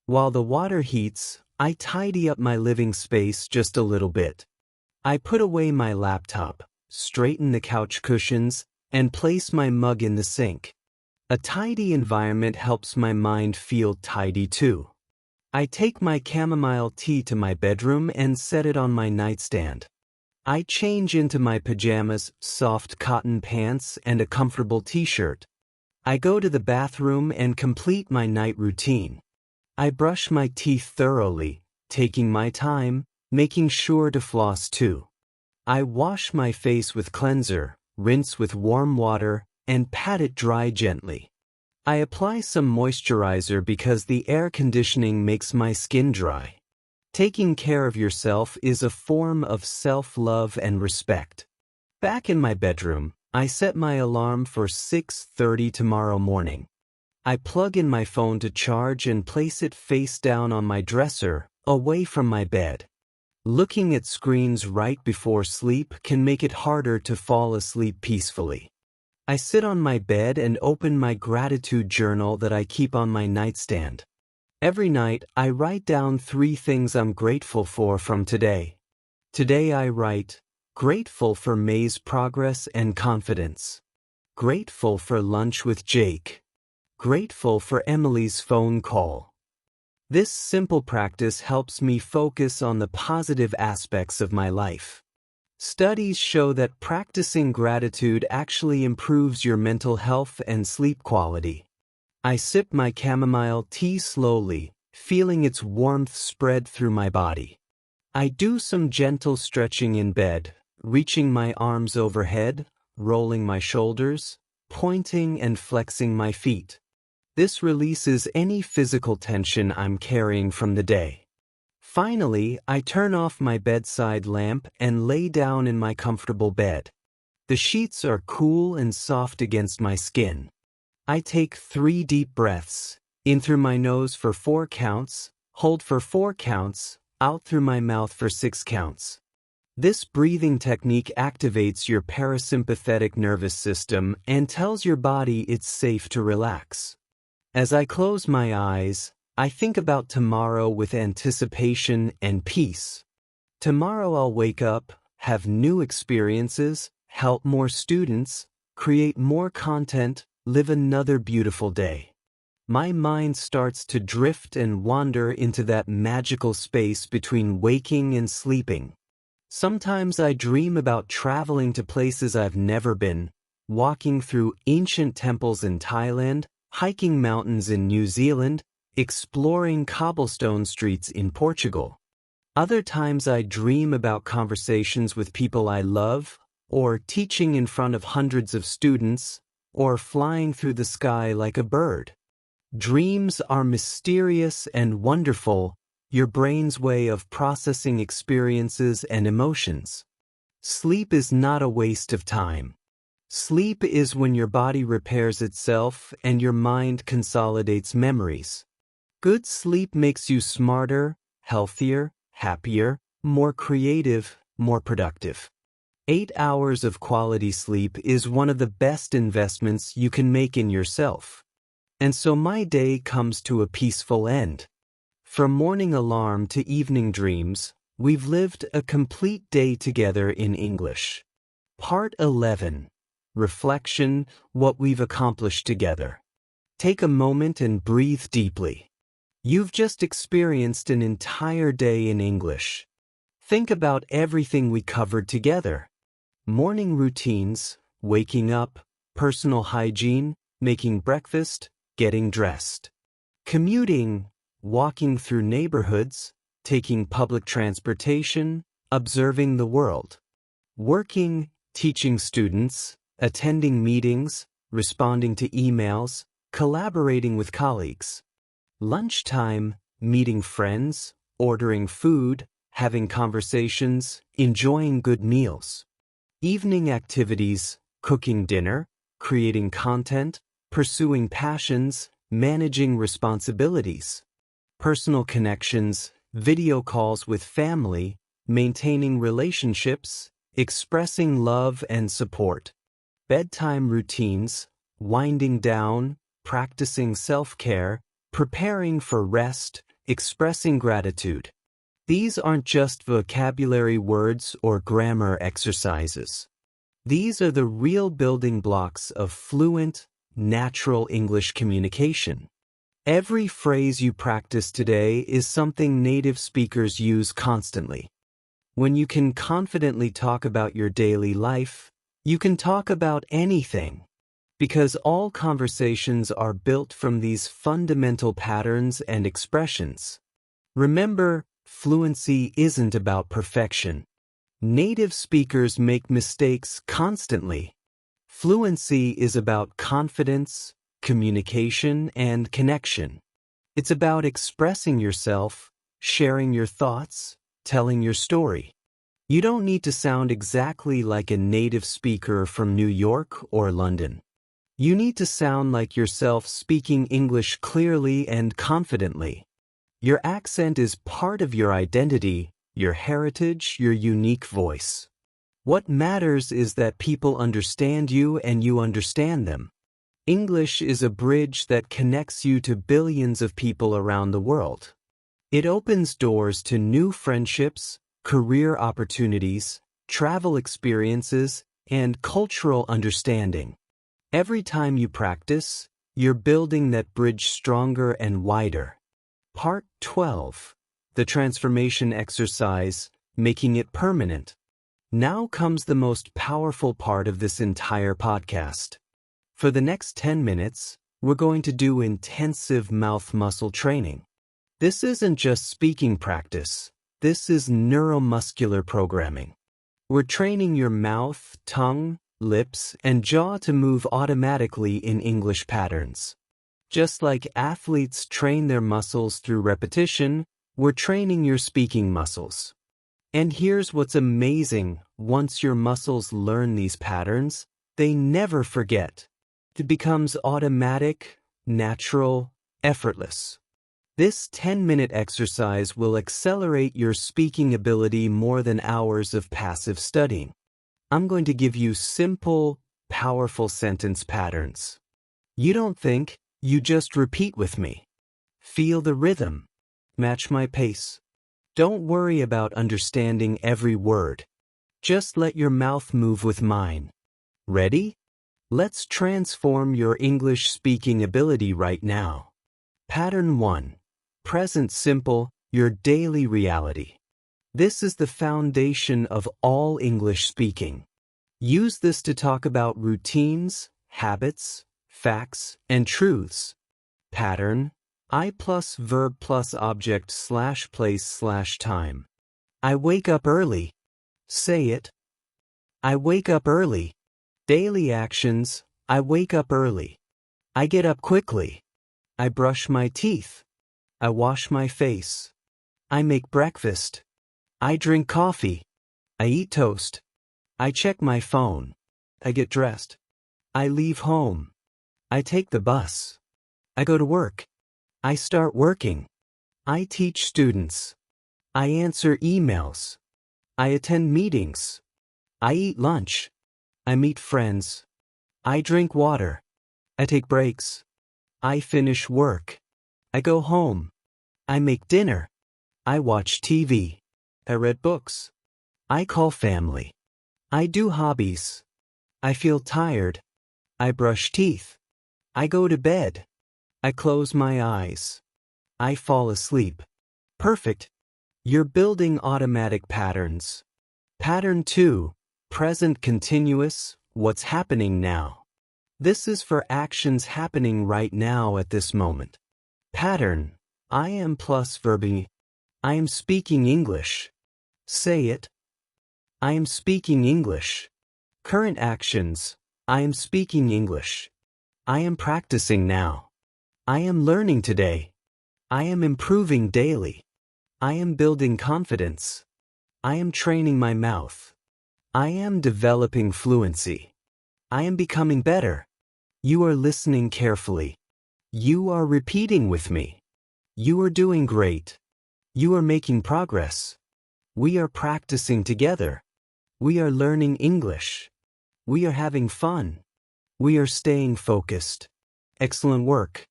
While the water heats, I tidy up my living space just a little bit. I put away my laptop, straighten the couch cushions, and place my mug in the sink. A tidy environment helps my mind feel tidy too. I take my chamomile tea to my bedroom and set it on my nightstand. I change into my pajamas, soft cotton pants, and a comfortable t-shirt. I go to the bathroom and complete my night routine. I brush my teeth thoroughly, taking my time, making sure to floss too. I wash my face with cleanser, rinse with warm water, and pat it dry gently. I apply some moisturizer because the air conditioning makes my skin dry. Taking care of yourself is a form of self-love and respect. Back in my bedroom, I set my alarm for 6:30 tomorrow morning. I plug in my phone to charge and place it face down on my dresser, away from my bed. Looking at screens right before sleep can make it harder to fall asleep peacefully. I sit on my bed and open my gratitude journal that I keep on my nightstand. Every night, I write down 3 things I'm grateful for from today. Today I write, grateful for May's progress and confidence. Grateful for lunch with Jake. Grateful for Emily's phone call. This simple practice helps me focus on the positive aspects of my life. Studies show that practicing gratitude actually improves your mental health and sleep quality. I sip my chamomile tea slowly, feeling its warmth spread through my body. I do some gentle stretching in bed, reaching my arms overhead, rolling my shoulders, pointing and flexing my feet. This releases any physical tension I'm carrying from the day. Finally, I turn off my bedside lamp and lay down in my comfortable bed. The sheets are cool and soft against my skin. I take 3 deep breaths, in through my nose for 4 counts, hold for 4 counts, out through my mouth for 6 counts. This breathing technique activates your parasympathetic nervous system and tells your body it's safe to relax. As I close my eyes, I think about tomorrow with anticipation and peace. Tomorrow I'll wake up, have new experiences, help more students, create more content, live another beautiful day. My mind starts to drift and wander into that magical space between waking and sleeping. Sometimes I dream about traveling to places I've never been, walking through ancient temples in Thailand, hiking mountains in New Zealand, exploring cobblestone streets in Portugal. Other times I dream about conversations with people I love, or teaching in front of hundreds of students, or flying through the sky like a bird. Dreams are mysterious and wonderful, your brain's way of processing experiences and emotions. Sleep is not a waste of time. Sleep is when your body repairs itself and your mind consolidates memories. Good sleep makes you smarter, healthier, happier, more creative, more productive. 8 hours of quality sleep is one of the best investments you can make in yourself. And so my day comes to a peaceful end. From morning alarm to evening dreams, we've lived a complete day together in English. Part 11. Reflection, what we've accomplished together. Take a moment and breathe deeply. You've just experienced an entire day in English. Think about everything we covered together. Morning routines, waking up, personal hygiene, making breakfast, getting dressed. Commuting, walking through neighborhoods, taking public transportation, observing the world. Working, teaching students, attending meetings, responding to emails, collaborating with colleagues. Lunchtime, meeting friends, ordering food, having conversations, enjoying good meals. Evening activities, cooking dinner, creating content, pursuing passions, managing responsibilities. Personal connections, video calls with family, maintaining relationships, expressing love and support. Bedtime routines, winding down, practicing self-care, preparing for rest, expressing gratitude. These aren't just vocabulary words or grammar exercises. These are the real building blocks of fluent, natural English communication. Every phrase you practice today is something native speakers use constantly. When you can confidently talk about your daily life, you can talk about anything. Because all conversations are built from these fundamental patterns and expressions. Remember, fluency isn't about perfection. Native speakers make mistakes constantly. Fluency is about confidence, communication, and connection. It's about expressing yourself, sharing your thoughts, telling your story. You don't need to sound exactly like a native speaker from New York or London. You need to sound like yourself speaking English clearly and confidently. Your accent is part of your identity, your heritage, your unique voice. What matters is that people understand you and you understand them. English is a bridge that connects you to billions of people around the world. It opens doors to new friendships, career opportunities, travel experiences, and cultural understanding. Every time you practice, you're building that bridge stronger and wider. Part 12. The transformation exercise, making it permanent. Now comes the most powerful part of this entire podcast. For the next 10 minutes, we're going to do intensive mouth muscle training. This isn't just speaking practice. This is neuromuscular programming. We're training your mouth, tongue, lips, and jaw to move automatically in English patterns. Just like athletes train their muscles through repetition, we're training your speaking muscles. And here's what's amazing: once your muscles learn these patterns, they never forget. It becomes automatic, natural, effortless. This 10-minute exercise will accelerate your speaking ability more than hours of passive studying. I'm going to give you simple, powerful sentence patterns. You don't think, you just repeat with me. Feel the rhythm. Match my pace. Don't worry about understanding every word. Just let your mouth move with mine. Ready? Let's transform your English speaking ability right now. Pattern 1. Present simple, your daily reality. This is the foundation of all English speaking. Use this to talk about routines, habits, facts, and truths. Pattern: I plus verb plus object / place / time. I wake up early. Say it. I wake up early. Daily actions: I wake up early. I get up quickly. I brush my teeth. I wash my face. I make breakfast. I drink coffee. I eat toast. I check my phone. I get dressed. I leave home. I take the bus. I go to work. I start working. I teach students. I answer emails. I attend meetings. I eat lunch. I meet friends. I drink water. I take breaks. I finish work. I go home. I make dinner. I watch TV. I read books. I call family. I do hobbies. I feel tired. I brush teeth. I go to bed. I close my eyes. I fall asleep. Perfect. You're building automatic patterns. Pattern 2. Present continuous, what's happening now. This is for actions happening right now at this moment. Pattern: I am plus verb. I am speaking English. Say it. I am speaking English. Current actions: I am speaking English. I am practicing now. I am learning today. I am improving daily. I am building confidence. I am training my mouth. I am developing fluency. I am becoming better. You are listening carefully. You are repeating with me. You are doing great. You are making progress. We are practicing together. We are learning English. We are having fun. We are staying focused. Excellent work.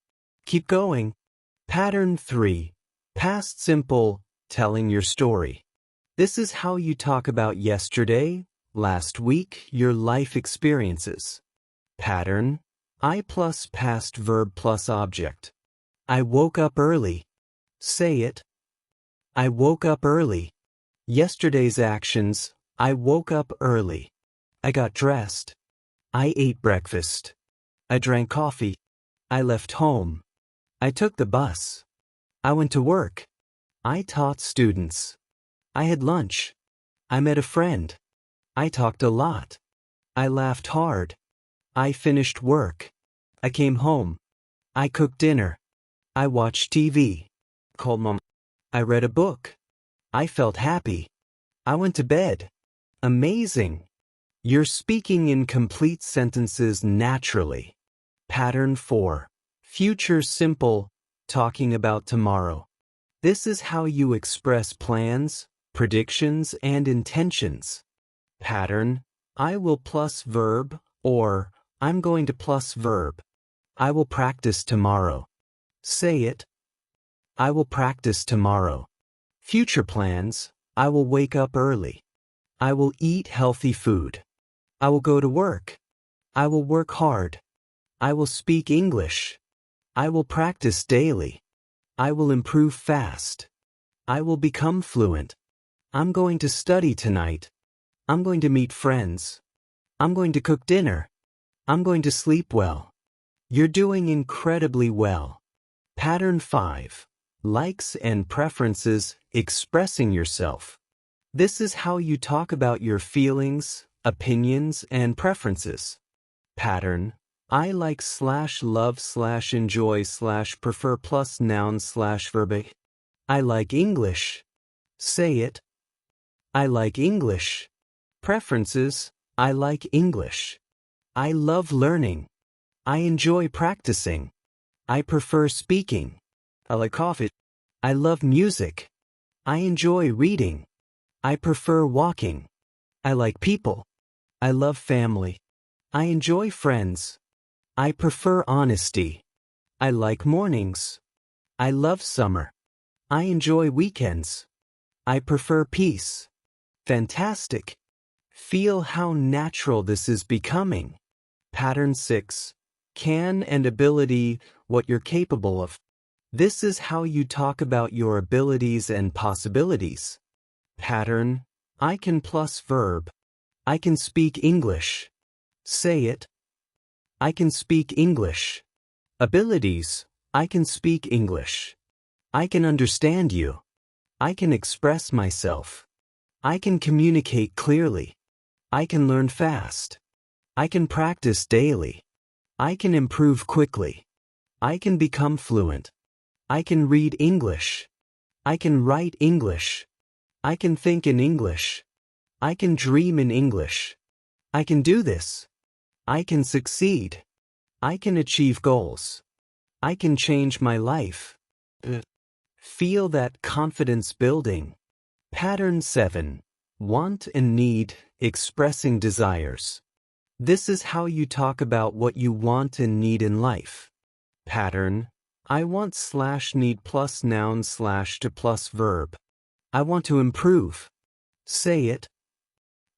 Keep going. Pattern 3. Past simple, telling your story. This is how you talk about yesterday, last week, your life experiences. Pattern: I plus past verb plus object. I woke up early. Say it. I woke up early. Yesterday's actions: I woke up early. I got dressed. I ate breakfast. I drank coffee. I left home. I took the bus. I went to work. I taught students. I had lunch. I met a friend. I talked a lot. I laughed hard. I finished work. I came home. I cooked dinner. I watched TV. Called mom. I read a book. I felt happy. I went to bed. Amazing. You're speaking in complete sentences naturally. Pattern 4. Future simple, talking about tomorrow. This is how you express plans, predictions, and intentions. Pattern: I will plus verb, or I'm going to plus verb. I will practice tomorrow. Say it. I will practice tomorrow. Future plans: I will wake up early. I will eat healthy food. I will go to work. I will work hard. I will speak English. I will practice daily. I will improve fast. I will become fluent. I'm going to study tonight. I'm going to meet friends. I'm going to cook dinner. I'm going to sleep well. You're doing incredibly well. Pattern 5. Likes and preferences, expressing yourself. This is how you talk about your feelings, opinions, and preferences. Pattern: I like / love / enjoy / prefer plus noun / verb. I like English. Say it. I like English. Preferences: I like English. I love learning. I enjoy practicing. I prefer speaking. I like coffee. I love music. I enjoy reading. I prefer walking. I like people. I love family. I enjoy friends. I prefer honesty. I like mornings. I love summer. I enjoy weekends. I prefer peace. Fantastic. Feel how natural this is becoming. Pattern 6. Can and ability, what you're capable of. This is how you talk about your abilities and possibilities. Pattern: I can plus verb. I can speak English. Say it. I can speak English. Abilities: I can speak English. I can understand you. I can express myself. I can communicate clearly. I can learn fast. I can practice daily. I can improve quickly. I can become fluent. I can read English. I can write English. I can think in English. I can dream in English. I can do this. I can succeed. I can achieve goals. I can change my life. Feel that confidence building. Pattern 7. Want and need, expressing desires. This is how you talk about what you want and need in life. Pattern: I want / need plus noun / to plus verb. I want to improve. Say it.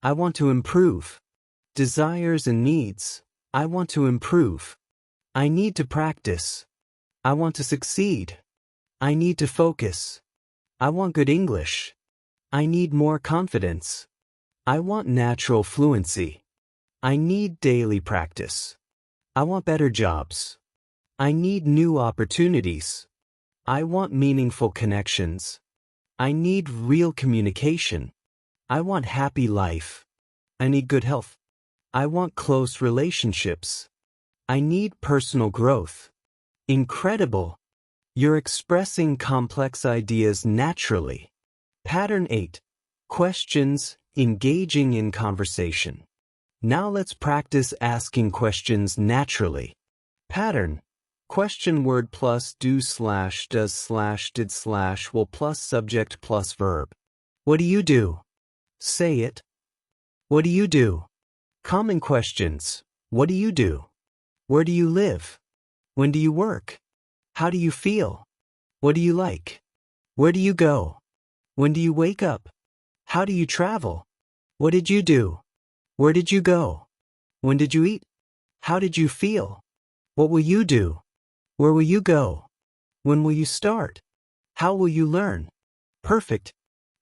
I want to improve. Desires and needs: I want to improve. I need to practice. I want to succeed. I need to focus. I want good English. I need more confidence. I want natural fluency. I need daily practice. I want better jobs. I need new opportunities. I want meaningful connections. I need real communication. I want happy life. I need good health. I want close relationships. I need personal growth. Incredible. You're expressing complex ideas naturally. Pattern 8. Questions, engaging in conversation. Now let's practice asking questions naturally. Pattern: question word plus do / does / did / will plus subject plus verb. What do you do? Say it. What do you do? Common questions. What do you do? Where do you live? When do you work? How do you feel? What do you like? Where do you go? When do you wake up? How do you travel? What did you do? Where did you go? When did you eat? How did you feel? What will you do? Where will you go? When will you start? How will you learn? Perfect.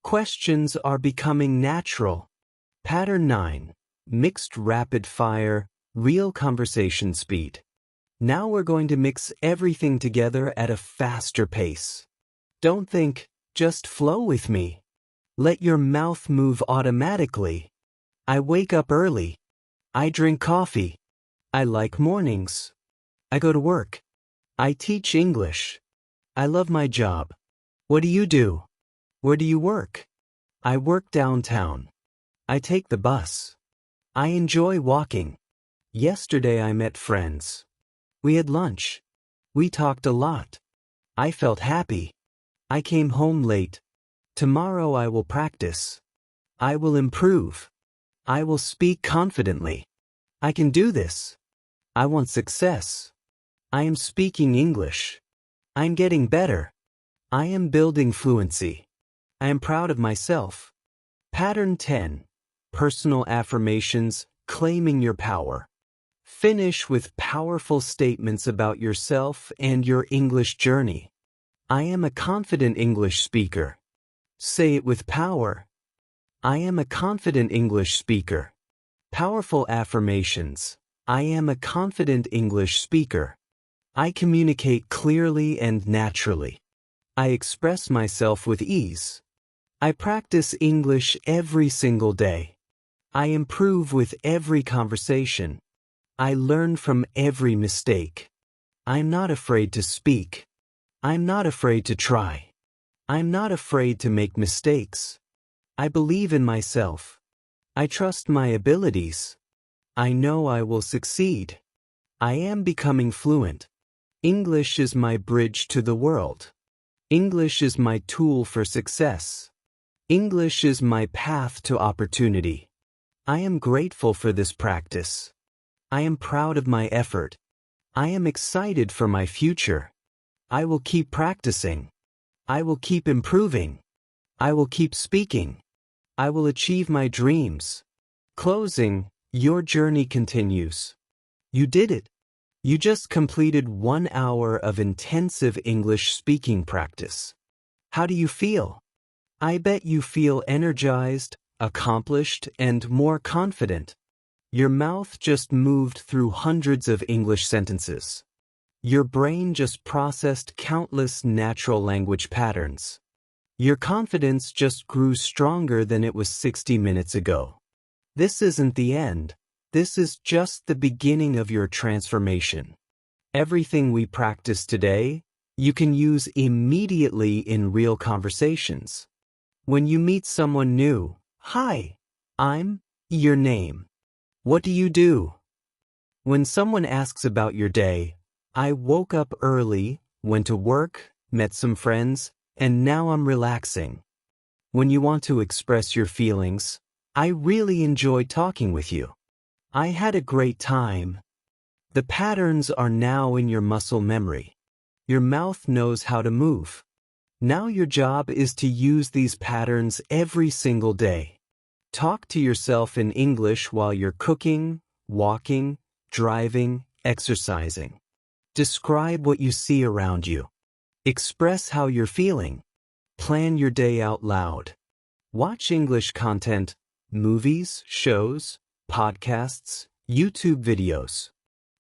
Questions are becoming natural. Pattern 9. Mixed rapid fire, real conversation speed. Now we're going to mix everything together at a faster pace. Don't think, just flow with me. Let your mouth move automatically. I wake up early. I drink coffee. I like mornings. I go to work. I teach English. I love my job. What do you do? Where do you work? I work downtown. I take the bus. I enjoy walking. Yesterday I met friends. We had lunch. We talked a lot. I felt happy. I came home late. Tomorrow I will practice. I will improve. I will speak confidently. I can do this. I want success. I am speaking English. I am getting better. I am building fluency. I am proud of myself. Pattern 10. Personal affirmations, claiming your power. Finish with powerful statements about yourself and your English journey. I am a confident English speaker. Say it with power. I am a confident English speaker. Powerful affirmations. I am a confident English speaker. I communicate clearly and naturally. I express myself with ease. I practice English every single day. I improve with every conversation. I learn from every mistake. I'm not afraid to speak. I'm not afraid to try. I'm not afraid to make mistakes. I believe in myself. I trust my abilities. I know I will succeed. I am becoming fluent. English is my bridge to the world. English is my tool for success. English is my path to opportunity. I am grateful for this practice. I am proud of my effort. I am excited for my future. I will keep practicing. I will keep improving. I will keep speaking. I will achieve my dreams. Closing, your journey continues. You did it. You just completed 1 hour of intensive English speaking practice. How do you feel? I bet you feel energized, accomplished, and more confident. Your mouth just moved through hundreds of English sentences. Your brain just processed countless natural language patterns. Your confidence just grew stronger than it was 60 minutes ago. This isn't the end. This is just the beginning of your transformation. Everything we practice today, you can use immediately in real conversations. When you meet someone new, "Hi, I'm," your name. "What do you do?" When someone asks about your day, "I woke up early, went to work, met some friends, and now I'm relaxing." When you want to express your feelings, "I really enjoyed talking with you. I had a great time." The patterns are now in your muscle memory. Your mouth knows how to move. Now your job is to use these patterns every single day. Talk to yourself in English while you're cooking, walking, driving, exercising. Describe what you see around you. Express how you're feeling. Plan your day out loud. Watch English content, movies, shows, podcasts, YouTube videos.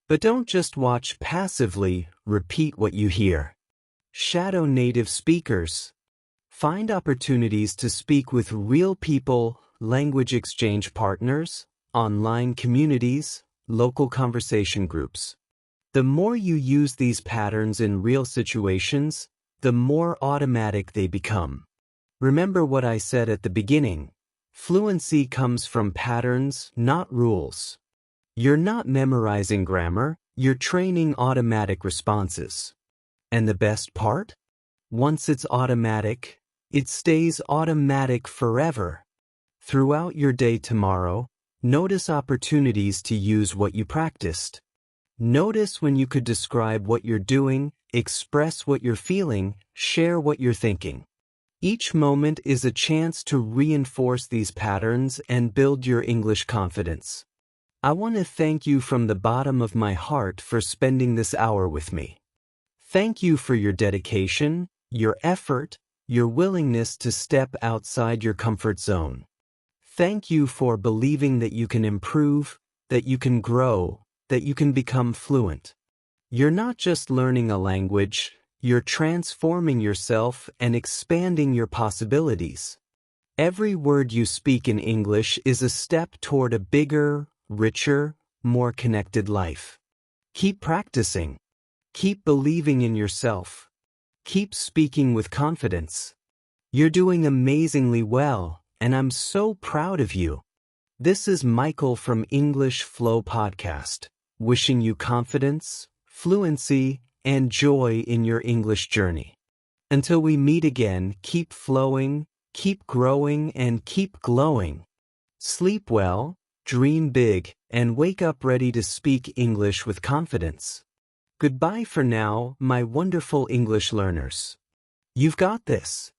But don't just watch passively, repeat what you hear. Shadow native speakers. Find opportunities to speak with real people, language exchange partners, online communities, local conversation groups. The more you use these patterns in real situations, the more automatic they become. Remember what I said at the beginning. Fluency comes from patterns, not rules. You're not memorizing grammar, you're training automatic responses. And the best part? Once it's automatic, it stays automatic forever. Throughout your day tomorrow, notice opportunities to use what you practiced. Notice when you could describe what you're doing, express what you're feeling, share what you're thinking. Each moment is a chance to reinforce these patterns and build your English confidence. I want to thank you from the bottom of my heart for spending this hour with me. Thank you for your dedication, your effort, your willingness to step outside your comfort zone. Thank you for believing that you can improve, that you can grow, that you can become fluent. You're not just learning a language, you're transforming yourself and expanding your possibilities. Every word you speak in English is a step toward a bigger, richer, more connected life. Keep practicing. Keep believing in yourself. Keep speaking with confidence. You're doing amazingly well, and I'm so proud of you. This is Michael from English Flow Podcast, wishing you confidence, fluency, and joy in your English journey. Until we meet again, keep flowing, keep growing, and keep glowing. Sleep well, dream big, and wake up ready to speak English with confidence. Goodbye for now, my wonderful English learners. You've got this.